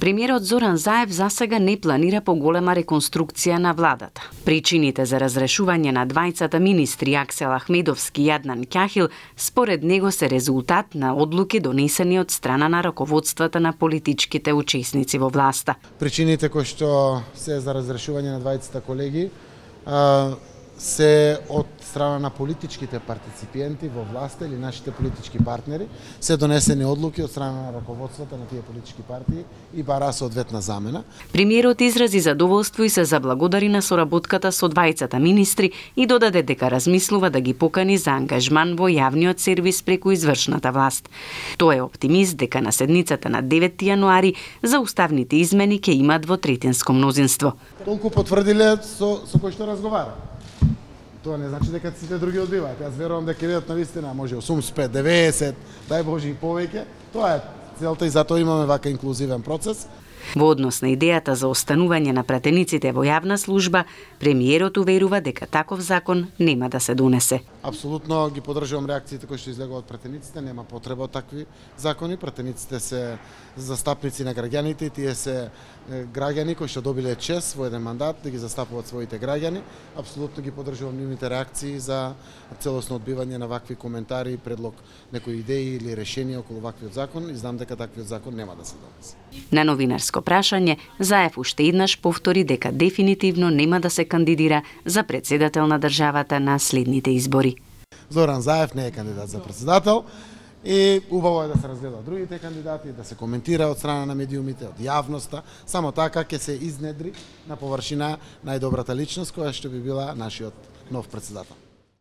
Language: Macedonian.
Премиерот Зоран Заев засега не планира поголема реконструкција на владата. Причините за разрешување на двајцата министри Аксел Ахмедовски и Аднан Кјахил според него се резултат на одлуки донесени од страна на раководствата на политичките учесници во власта. Причините кои што се за разрешување на двајцата колеги се од страна на политичките партиципиенти во власта или нашите политички партнери, се донесени одлуки од страна на раководствата на тие политички партии и бара соодветна замена. Премиерот изрази задоволство и се заблагодари на соработката со двајцата министри и додаде дека размислува да ги покани за ангажман во јавниот сервис преку извршната власт. Тој е оптимист дека на седницата на 9 јануари за уставните измени ќе имат двотретинско мнозинство. Толку потврдиле со кој што разговара. Тоа не значи дека сите други одбиваат. Јас верувам дека идејата на вистина може 85, 90, дај Боже и повеќе. Тоа е целта и затоа имаме вака инклузивен процес. Во однос на идејата за останување на пратениците во јавна служба, премиерот уверува дека таков закон нема да се донесе. Апсолутно ги поддржувам реакциите кои што излегува од пратениците, нема потреба од такви закони. Пратениците се застапници на граѓаните и тие се граѓани кои што добиле чест во еден мандат да ги застапуваат своите граѓани. Апсолутно ги поддржувам нивните реакции за целосно одбивање на вакви коментари, предлог некои идеи или решенија околу ваквиот закон и знам дека таквиот закон нема да се донесе. На новинарско прашање, Заев уште еднаш повтори дека дефинитивно нема да се кандидира за председател на државата на следните избори. Зоран Заев не е кандидат за председател и убаво е да се разгледаат другите кандидати, да се коментира од страна на медиумите, од јавноста, само така ќе се изнедри на површина најдобрата личност која што би била нашиот нов председател.